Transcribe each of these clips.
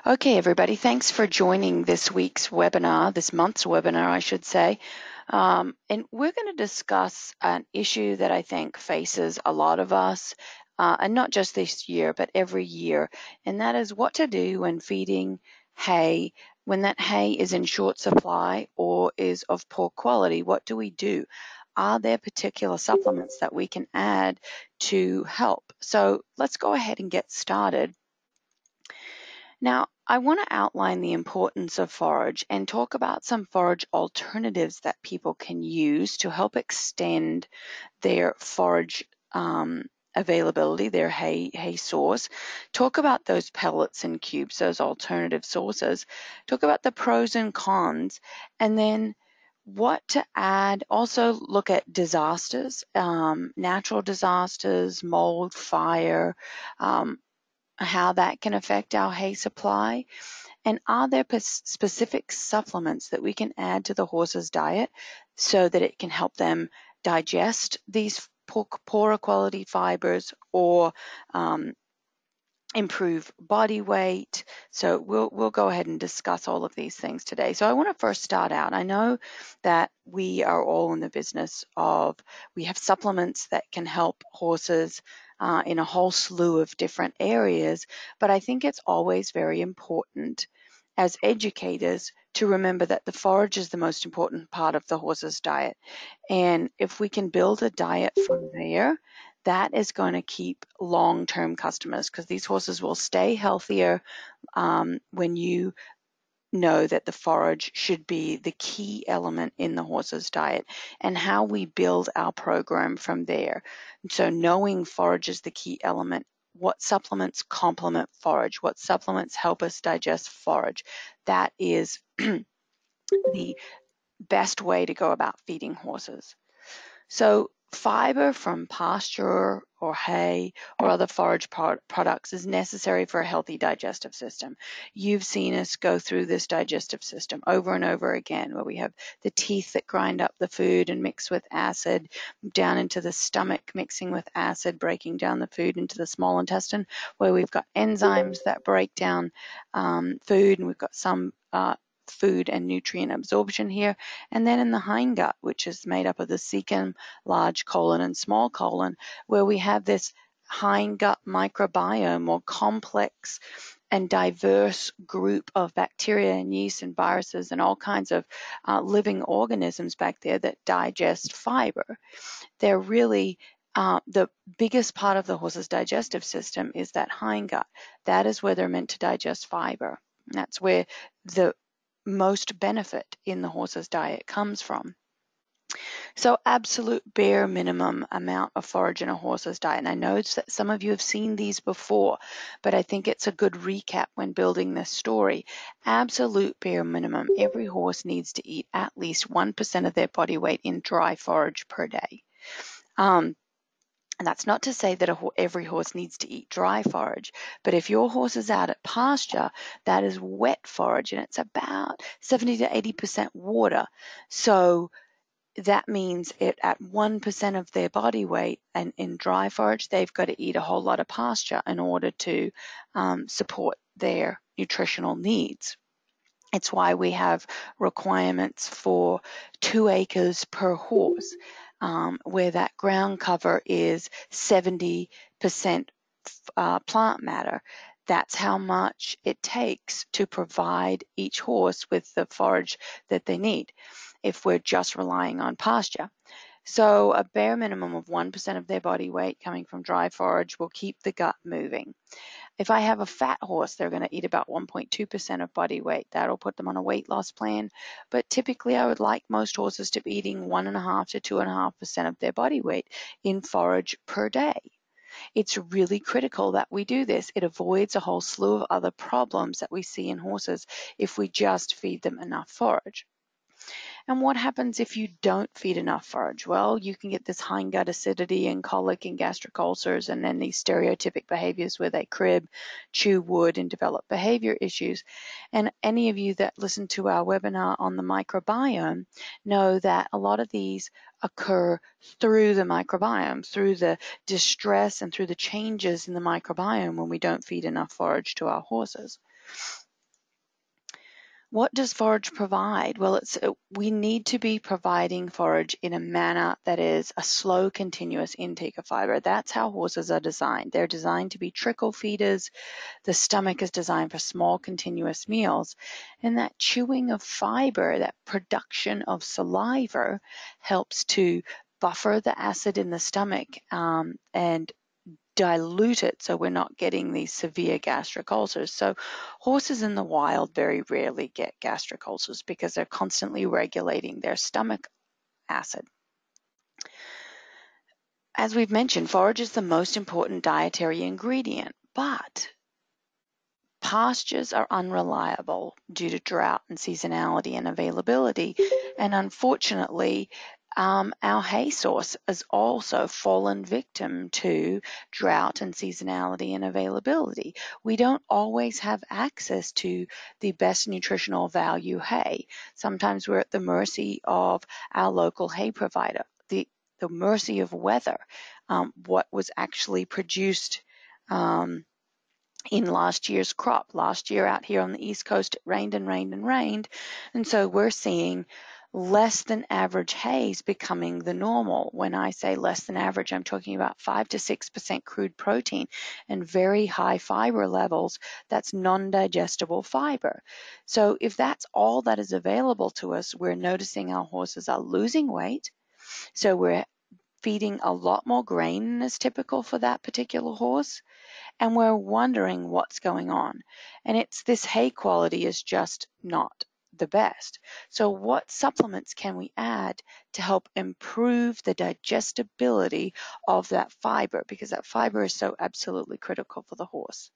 Okay, everybody, thanks for joining this week's webinar, this month's webinar, I should say. And we're going to discuss an issue that I think faces a lot of us, and not just this year, but every year, and that is what to do when feeding hay, when that hay is in short supply or is of poor quality. What do we do? Are there particular supplements that we can add to help? So let's go ahead and get started. Now, I want to outline the importance of forage and talk about some forage alternatives that people can use to help extend their forage availability, their hay source. Talk about those pellets and cubes, those alternative sources. Talk about the pros and cons, and then what to add. Also look at disasters, natural disasters, mold, fire, how that can affect our hay supply, and are there specific supplements that we can add to the horse's diet so that it can help them digest these poorer quality fibers or improve body weight. So we'll go ahead and discuss all of these things today. So I want to first start out. I know that we are all in the business of, we have supplements that can help horses in a whole slew of different areas, but I think it's always very important as educators to remember that the forage is the most important part of the horse's diet. And if we can build a diet from there, that is going to keep long-term customers, because these horses will stay healthier when you know that the forage should be the key element in the horse's diet, and how we build our program from there. So knowing forage is the key element, what supplements complement forage, what supplements help us digest forage, that is the best way to go about feeding horses. So fiber from pasture or hay or other forage products is necessary for a healthy digestive system. You've seen us go through this digestive system over and over again, where we have the teeth that grind up the food and mix with acid down into the stomach, mixing with acid, breaking down the food into the small intestine, where we've got enzymes that break down food, and we've got some food and nutrient absorption here. And then in the hindgut, which is made up of the cecum, large colon, and small colon, where we have this hindgut microbiome, or complex and diverse group of bacteria and yeast and viruses and all kinds of living organisms back there that digest fiber. They're really the biggest part of the horse's digestive system is that hindgut. That is where they're meant to digest fiber. And that's where the most benefit in the horse's diet comes from. So absolute bare minimum amount of forage in a horse's diet. And I know that some of you have seen these before, but I think it's a good recap when building this story. Absolute bare minimum. Every horse needs to eat at least 1% of their body weight in dry forage per day. And that's not to say that every horse needs to eat dry forage, but if your horse is out at pasture, that is wet forage, and it's about 70 to 80% water. So that means at 1% of their body weight, and in dry forage, they've got to eat a whole lot of pasture in order to support their nutritional needs. It's why we have requirements for 2 acres per horse, where that ground cover is 70% plant matter. That's how much it takes to provide each horse with the forage that they need if we're just relying on pasture. So a bare minimum of 1% of their body weight coming from dry forage will keep the gut moving. If I have a fat horse, they're going to eat about 1.2% of body weight. That'll put them on a weight loss plan. But typically, I would like most horses to be eating 1.5 to 2.5% of their body weight in forage per day. It's really critical that we do this. It avoids a whole slew of other problems that we see in horses if we just feed them enough forage. And what happens if you don't feed enough forage? Well, you can get this hindgut acidity and colic and gastric ulcers, and then these stereotypic behaviors where they crib, chew wood, and develop behavior issues. And any of you that listen to our webinar on the microbiome know that a lot of these occur through the microbiome, through the distress and through the changes in the microbiome when we don't feed enough forage to our horses. What does forage provide? Well, we need to be providing forage in a manner that is a slow, continuous intake of fiber. That's how horses are designed. They're designed to be trickle feeders. The stomach is designed for small, continuous meals. And that chewing of fiber, that production of saliva, helps to buffer the acid in the stomach and dilute it so we're not getting these severe gastric ulcers. So horses in the wild very rarely get gastric ulcers because they're constantly regulating their stomach acid. As we've mentioned, forage is the most important dietary ingredient, but pastures are unreliable due to drought and seasonality and availability. And unfortunately, our hay source has also fallen victim to drought and seasonality and availability. We don't always have access to the best nutritional value hay. Sometimes we're at the mercy of our local hay provider, the mercy of weather, what was actually produced in last year's crop. Last year out here on the East Coast, it rained and rained and rained. And so we're seeing less than average hays becoming the normal. When I say less than average, I'm talking about 5 to 6% crude protein and very high fiber levels. That's non-digestible fiber. So if that's all that is available to us, we're noticing our horses are losing weight. So we're feeding a lot more grain than is typical for that particular horse. And we're wondering what's going on. And it's this hay quality is just not the best. So what supplements can we add to help improve the digestibility of that fiber? Because that fiber is so absolutely critical for the horse.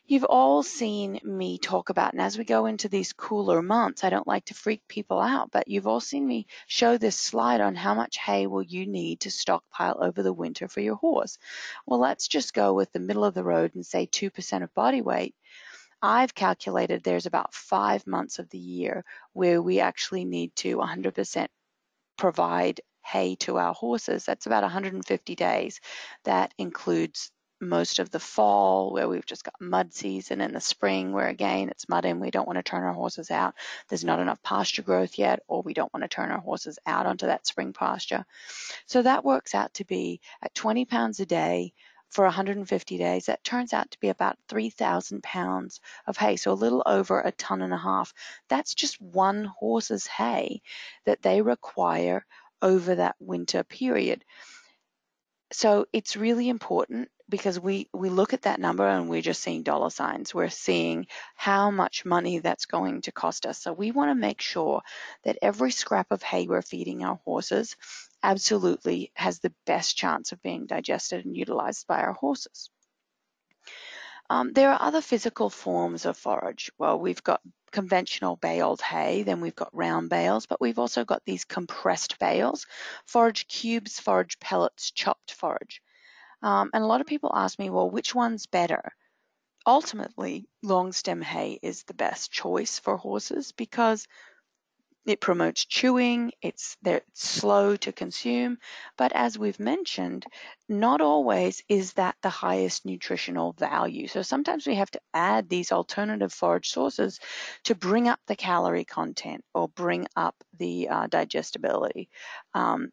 You've all seen me talk about, and as we go into these cooler months, I don't like to freak people out, but you've all seen me show this slide on how much hay will you need to stockpile over the winter for your horse. Well, let's just go with the middle of the road and say 2% of body weight. I've calculated there's about 5 months of the year where we actually need to 100% provide hay to our horses. That's about 150 days. That includes most of the fall where we've just got mud season, and the spring where again it's mud and we don't want to turn our horses out. There's not enough pasture growth yet, or we don't want to turn our horses out onto that spring pasture. So that works out to be at 20 pounds a day for 150 days. That turns out to be about 3,000 pounds of hay, so a little over 1.5 tons. That's just one horse's hay that they require over that winter period. So it's really important because we look at that number and we're just seeing dollar signs. We're seeing how much money that's going to cost us. So we want to make sure that every scrap of hay we're feeding our horses absolutely has the best chance of being digested and utilized by our horses. There are other physical forms of forage. Well, we've got conventional baled hay, then we've got round bales, but we've also got these compressed bales, forage cubes, forage pellets, chopped forage. And a lot of people ask me, well, which one's better? Ultimately, long stem hay is the best choice for horses because it promotes chewing, it's slow to consume, but as we've mentioned, not always is that the highest nutritional value. So sometimes we have to add these alternative forage sources to bring up the calorie content or bring up the digestibility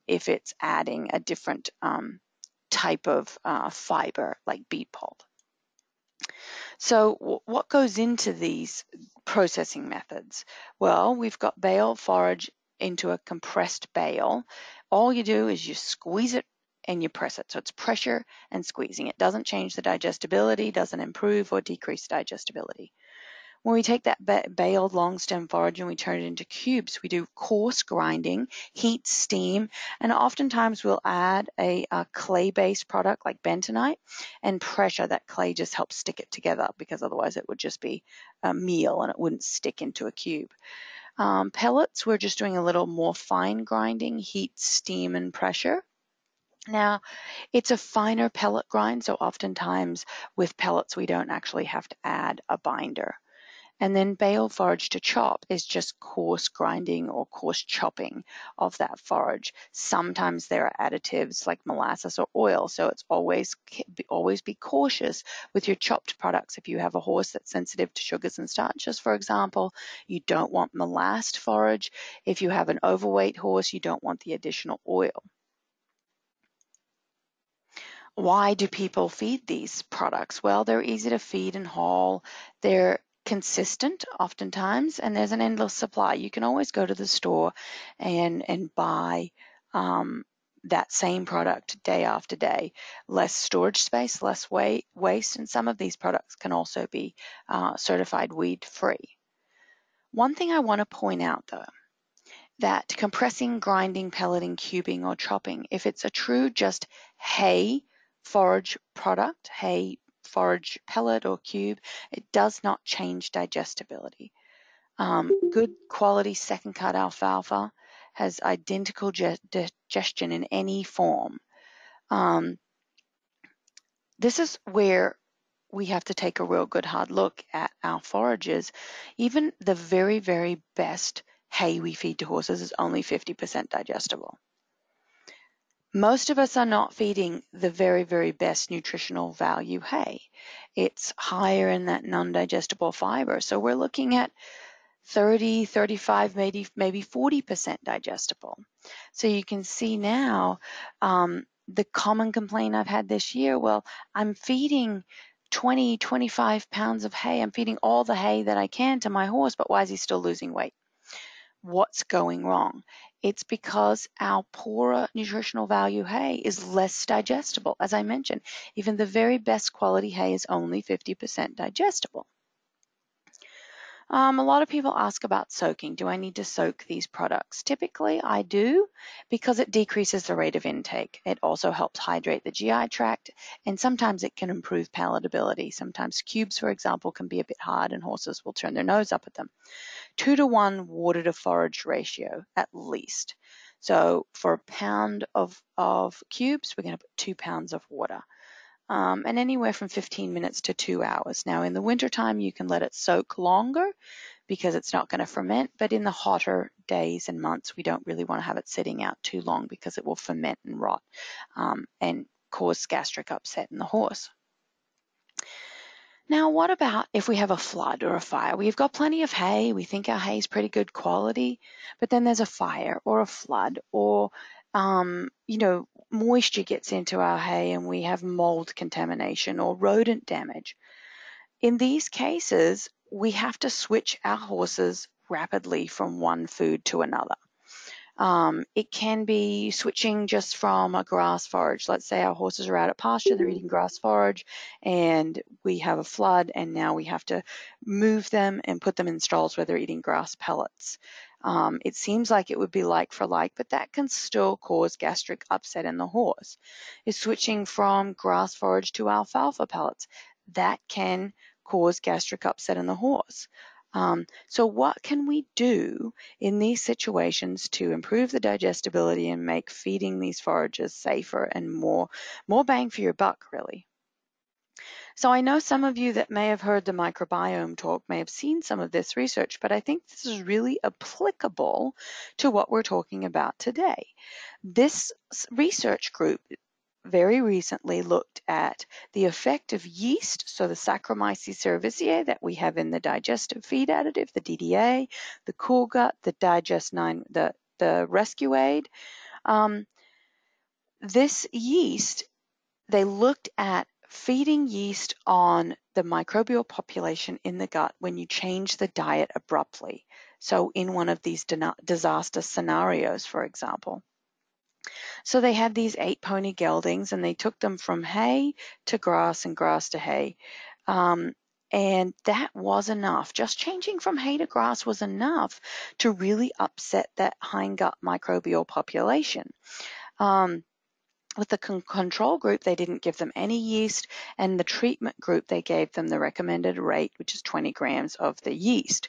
if it's adding a different type of fiber like beet pulp. So what goes into these processing methods? Well, we've got bale forage into a compressed bale. All you do is you squeeze it and you press it. So it's pressure and squeezing. It doesn't change the digestibility, doesn't improve or decrease digestibility. When we take that baled long stem forage and we turn it into cubes, we do coarse grinding, heat, steam, and oftentimes we'll add a clay-based product like bentonite and pressure. That clay just helps stick it together because otherwise it would just be a meal and it wouldn't stick into a cube. Pellets, we're just doing a little more fine grinding, heat, steam, and pressure. Now, it's a finer pellet grind, so oftentimes with pellets we don't actually have to add a binder. And then bale forage to chop is just coarse grinding or coarse chopping of that forage. Sometimes there are additives like molasses or oil, so it's always be cautious with your chopped products. If you have a horse that's sensitive to sugars and starches, for example, you don't want molassed forage. If you have an overweight horse, you don't want the additional oil. Why do people feed these products? Well, they're easy to feed and haul. They're consistent oftentimes, and there's an endless supply. You can always go to the store and buy that same product day after day. Less storage space, less waste, and some of these products can also be certified weed-free. One thing I want to point out, though, that compressing, grinding, pelleting, cubing, or chopping, if it's a true just hay forage product, hay forage pellet or cube, it does not change digestibility. Good quality second cut alfalfa has identical digestion in any form. This is where we have to take a real good hard look at our forages. Even the very, very best hay we feed to horses is only 50% digestible. Most of us are not feeding the very, very best nutritional value hay. It's higher in that non-digestible fiber. So we're looking at 30, 35, maybe 40% digestible. So you can see now the common complaint I've had this year, well, I'm feeding 20, 25 pounds of hay. I'm feeding all the hay that I can to my horse, but why is he still losing weight? What's going wrong? It's because our poorer nutritional value hay is less digestible. As I mentioned, even the very best quality hay is only 50% digestible. A lot of people ask about soaking. Do I need to soak these products? Typically, I do because it decreases the rate of intake. It also helps hydrate the GI tract, and sometimes it can improve palatability. Sometimes cubes, for example, can be a bit hard and horses will turn their nose up at them. 2-to-1 water to forage ratio at least. So for a pound of cubes, we're going to put 2 pounds of water. And anywhere from 15 minutes to 2 hours. Now, in the wintertime, you can let it soak longer because it's not going to ferment, but in the hotter days and months, we don't really want to have it sitting out too long because it will ferment and rot and cause gastric upset in the horse. Now, what about if we have a flood or a fire? We've got plenty of hay. We think our hay is pretty good quality, but then there's a fire or a flood or moisture gets into our hay and we have mold contamination or rodent damage. In these cases, we have to switch our horses rapidly from one food to another. It can be switching just from a grass forage. Let's say our horses are out at pasture, they're eating grass forage, and we have a flood, and now we have to move them and put them in stalls where they're eating grass pellets. It seems like it would be like for like, but that can still cause gastric upset in the horse. Is switching from grass forage to alfalfa pellets. That can cause gastric upset in the horse. So what can we do in these situations to improve the digestibility and make feeding these forages safer and more bang for your buck, really? So I know some of you that may have heard the microbiome talk may have seen some of this research, but I think this is really applicable to what we're talking about today. This research group very recently looked at the effect of yeast, so the Saccharomyces cerevisiae that we have in the digestive feed additive, the DDA, the Cool Gut, the Digest 9, the Rescue Aid. This yeast, they looked at feeding yeast on the microbial population in the gut when you change the diet abruptly. So in one of these disaster scenarios, for example. So they had these 8 pony geldings and they took them from hay to grass and grass to hay. And that was enough. Just changing from hay to grass was enough to really upset that hindgut microbial population. With the control group, they didn't give them any yeast, and the treatment group, they gave them the recommended rate, which is 20 grams of the yeast,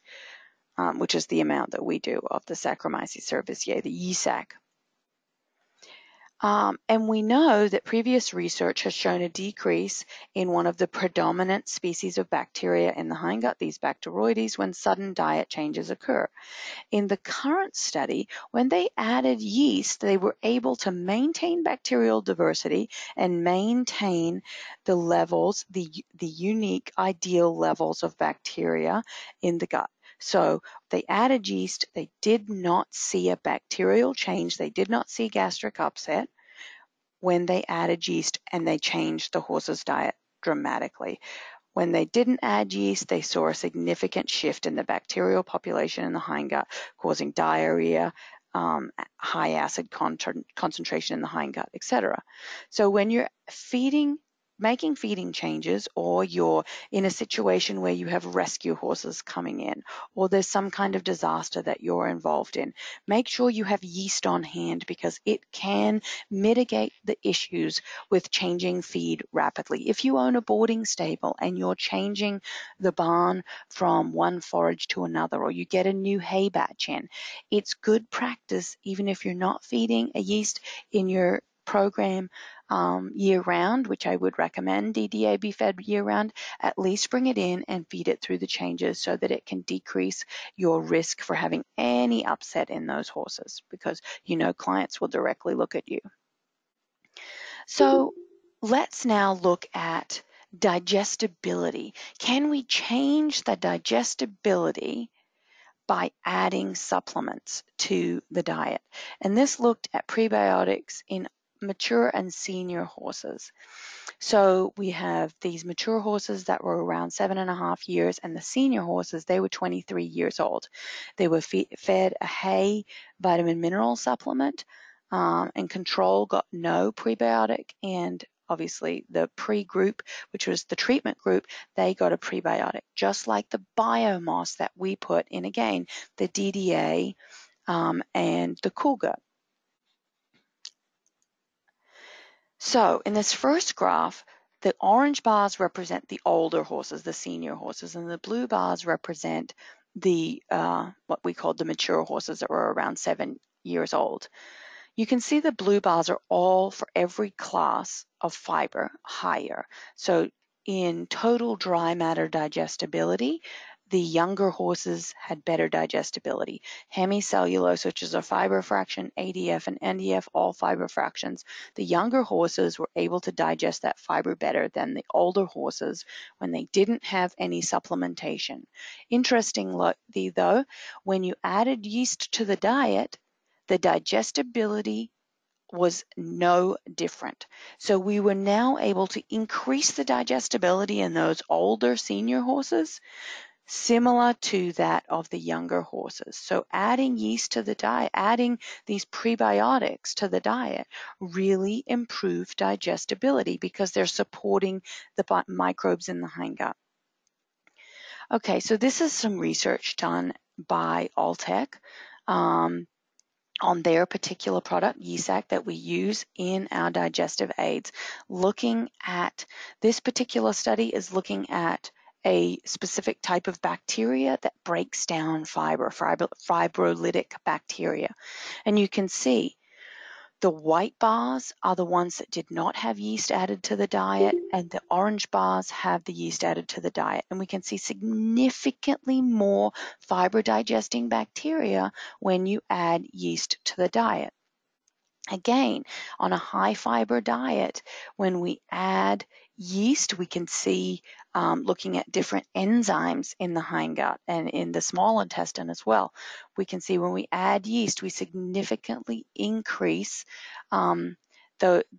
which is the amount that we do of the Saccharomyces cerevisiae, the Yea-Sacc. And we know that previous research has shown a decrease in one of the predominant species of bacteria in the hindgut, these Bacteroides, when sudden diet changes occur. In the current study, when they added yeast, they were able to maintain bacterial diversity and maintain the levels, the unique ideal levels of bacteria in the gut. So they added yeast, they did not see a bacterial change, they did not see gastric upset when they added yeast, and they changed the horse's diet dramatically. When they didn't add yeast, they saw a significant shift in the bacterial population in the hindgut, causing diarrhea, high acid concentration in the hindgut, etc. So when you're making feeding changes, or you're in a situation where you have rescue horses coming in, or there's some kind of disaster that you're involved in, make sure you have yeast on hand, because it can mitigate the issues with changing feed rapidly. If you own a boarding stable and you're changing the barn from one forage to another, or you get a new hay batch in, it's good practice, even if you're not feeding a yeast in your program year-round, which I would recommend DDA be fed year-round, at least bring it in and feed it through the changes so that it can decrease your risk for having any upset in those horses, because you know clients will directly look at you. So let's now look at digestibility. Can we change the digestibility by adding supplements to the diet? And this looked at prebiotics in mature and senior horses. So we have these mature horses that were around 7.5 years, and the senior horses, they were 23 years old. They were fed a hay vitamin mineral supplement, and control got no prebiotic, and obviously the pre-group, which was the treatment group, they got a prebiotic, just like the biomass that we put in, again, the DDA and the cool gut. So in this first graph, the orange bars represent the older horses, the senior horses, and the blue bars represent the what we call the mature horses that were around 7 years old. You can see the blue bars are all for every class of fiber higher. So in total dry matter digestibility, the younger horses had better digestibility. Hemicellulose, which is a fiber fraction, ADF and NDF, all fiber fractions. The younger horses were able to digest that fiber better than the older horses when they didn't have any supplementation. Interestingly, though, when you added yeast to the diet, the digestibility was no different. So we were now able to increase the digestibility in those older senior horses, similar to that of the younger horses. So adding yeast to the diet, adding these prebiotics to the diet, really improved digestibility because they're supporting the microbes in the hindgut. Okay, so this is some research done by Alltech on their particular product, Yea-Sacc, that we use in our digestive aids. Looking at this particular study is looking at a specific type of bacteria that breaks down fibrolytic bacteria. And you can see the white bars are the ones that did not have yeast added to the diet, and the orange bars have the yeast added to the diet. And we can see significantly more fiber digesting bacteria when you add yeast to the diet. Again, on a high fiber diet, when we add yeast, we can see, looking at different enzymes in the hindgut and in the small intestine as well, we can see when we add yeast, we significantly increase the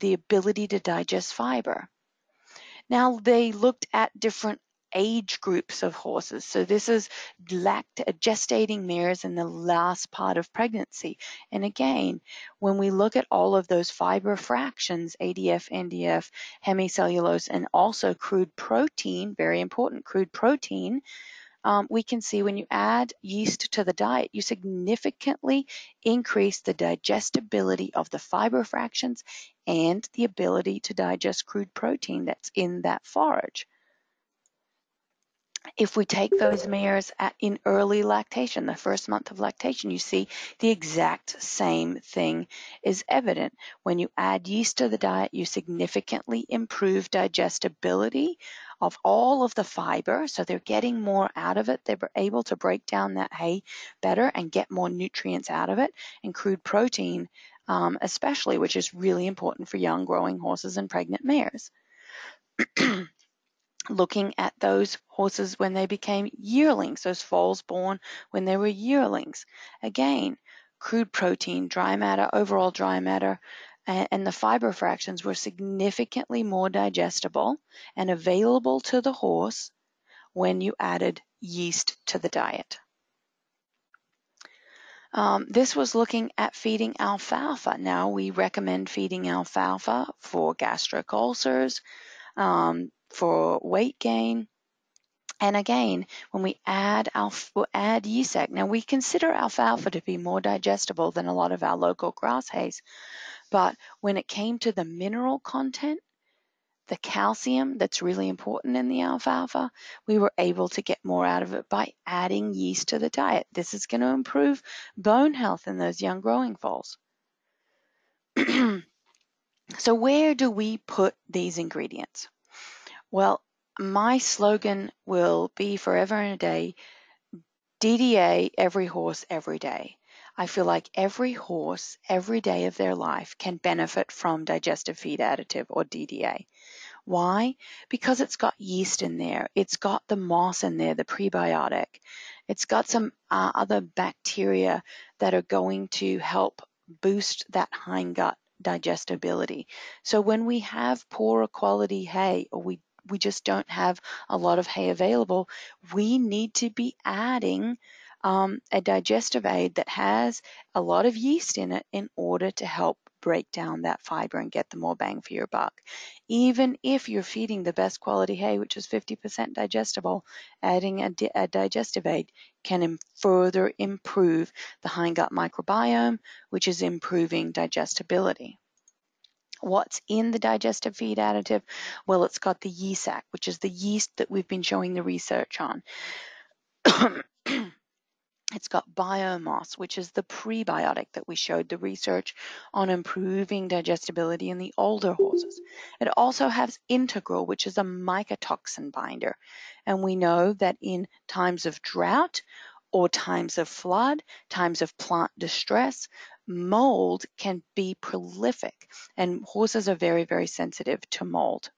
ability to digest fiber. Now, they looked at different age groups of horses. So this is gestating mares in the last part of pregnancy. And again, when we look at all of those fiber fractions, ADF, NDF, hemicellulose, and also crude protein, very important, crude protein, we can see when you add yeast to the diet, you significantly increase the digestibility of the fiber fractions and the ability to digest crude protein that's in that forage. If we take those mares in early lactation, the first month of lactation, you see the exact same thing is evident. When you add yeast to the diet, you significantly improve digestibility of all of the fiber, so they're getting more out of it. They're able to break down that hay better and get more nutrients out of it, and crude protein especially, which is really important for young growing horses and pregnant mares. Looking at those horses when they became yearlings, those foals born when they were yearlings. Again, crude protein, dry matter, overall dry matter, and the fiber fractions were significantly more digestible and available to the horse when you added yeast to the diet. This was looking at feeding alfalfa. Now we recommend feeding alfalfa for gastric ulcers, for weight gain. And again, when we add Yea-Sacc, now we consider alfalfa to be more digestible than a lot of our local grass hays, but when it came to the mineral content, the calcium that's really important in the alfalfa, we were able to get more out of it by adding yeast to the diet. This is going to improve bone health in those young growing foals. So where do we put these ingredients? Well, my slogan will be forever and a day, DDA, every horse, every day. I feel like every horse, every day of their life can benefit from digestive feed additive or DDA. Why? Because it's got yeast in there. It's got the moss in there, the prebiotic. It's got some other bacteria that are going to help boost that hindgut digestibility. So when we have poorer quality hay, or we just don't have a lot of hay available, we need to be adding a digestive aid that has a lot of yeast in it in order to help break down that fiber and get the more bang for your buck. Even if you're feeding the best quality hay, which is 50% digestible, adding a digestive aid can further improve the hindgut microbiome, which is improving digestibility. What's in the digestive feed additive? Well, it's got the Yea-Sacc, which is the yeast that we've been showing the research on. It's got biomass, which is the prebiotic that we showed the research on improving digestibility in the older horses. It also has integral, which is a mycotoxin binder. And we know that in times of drought or times of flood, times of plant distress, mold can be prolific, and horses are very, very sensitive to mold.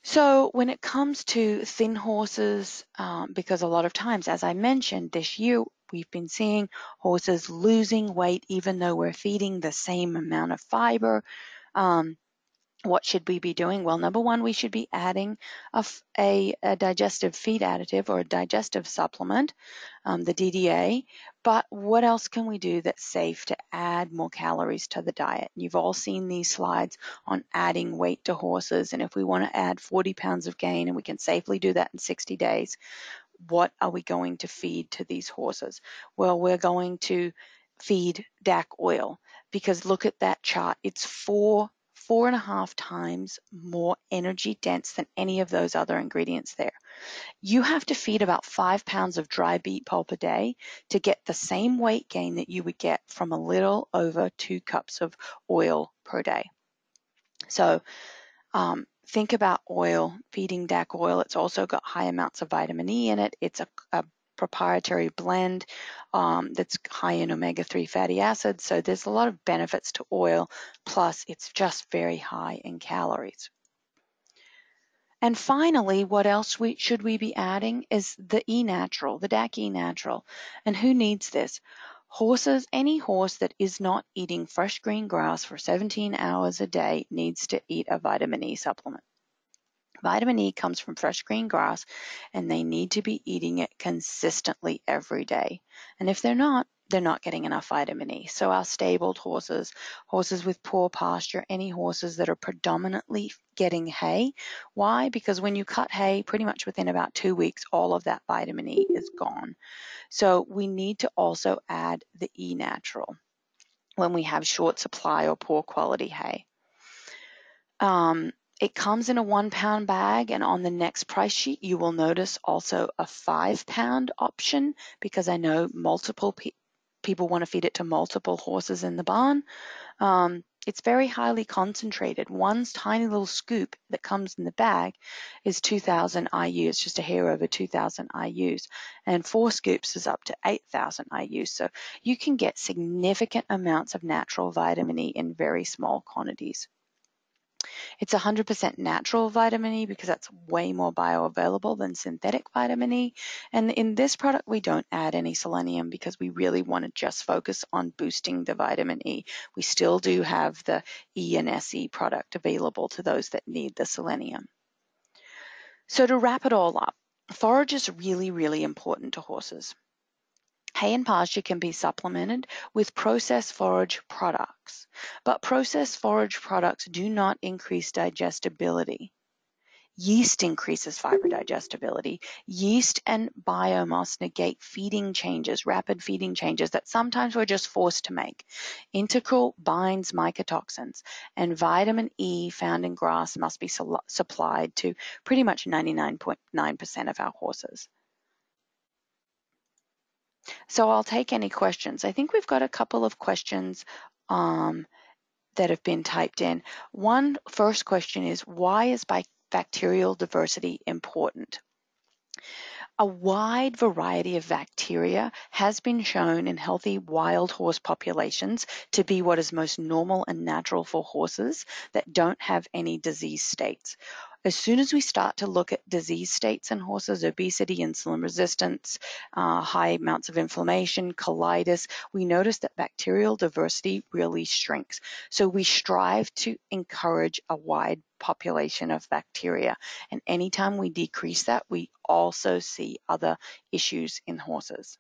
So when it comes to thin horses, because a lot of times, as I mentioned, this year we've been seeing horses losing weight even though we're feeding the same amount of fiber. What should we be doing? Well, number one, we should be adding a digestive feed additive or a digestive supplement, the DDA. But what else can we do that's safe to add more calories to the diet? You've all seen these slides on adding weight to horses. And if we want to add 40 pounds of gain, and we can safely do that in 60 days, what are we going to feed to these horses? Well, we're going to feed DAC oil, because look at that chart. It's 4.5 times more energy dense than any of those other ingredients there. You have to feed about 5 pounds of dry beet pulp a day to get the same weight gain that you would get from a little over 2 cups of oil per day. So think about oil, feeding DAC oil. It's also got high amounts of vitamin E in it. It's a proprietary blend that's high in omega-3 fatty acids. So there's a lot of benefits to oil, plus it's just very high in calories. And finally, what else should we be adding is the E-Natural, the DAC E-Natural. And who needs this? Horses, any horse that is not eating fresh green grass for 17 hours a day needs to eat a vitamin E supplement. Vitamin E comes from fresh green grass, and they need to be eating it consistently every day. And if they're not getting enough vitamin E. So our stabled horses, horses with poor pasture, any horses that are predominantly getting hay. Why? Because when you cut hay, pretty much within about 2 weeks, all of that vitamin E is gone. So we need to also add the E-Natural when we have short supply or poor quality hay. It comes in a 1 pound bag, and on the next price sheet, you will notice also a 5 pound option, because I know multiple people want to feed it to multiple horses in the barn. It's very highly concentrated. One tiny little scoop that comes in the bag is 2,000 IUs, just a hair over 2,000 IUs, and 4 scoops is up to 8,000 IUs. So you can get significant amounts of natural vitamin E in very small quantities. It's 100% natural vitamin E because that's way more bioavailable than synthetic vitamin E. And in this product, we don't add any selenium because we really want to just focus on boosting the vitamin E. We still do have the E and SE product available to those that need the selenium. So to wrap it all up, forage is really, really important to horses. Hay and pasture can be supplemented with processed forage products, but processed forage products do not increase digestibility. Yeast increases fiber digestibility. Yeast and biomass negate feeding changes, rapid feeding changes that sometimes we're just forced to make. Integral binds mycotoxins, and vitamin E found in grass must be supplied to pretty much 99.9% of our horses. So I'll take any questions. I think we've got a couple of questions that have been typed in. One first question is, why is bacterial diversity important? A wide variety of bacteria has been shown in healthy wild horse populations to be what is most normal and natural for horses that don't have any disease states. As soon as we start to look at disease states in horses, obesity, insulin resistance, high amounts of inflammation, colitis, we notice that bacterial diversity really shrinks. So we strive to encourage a wide population of bacteria. And anytime we decrease that, we also see other issues in horses.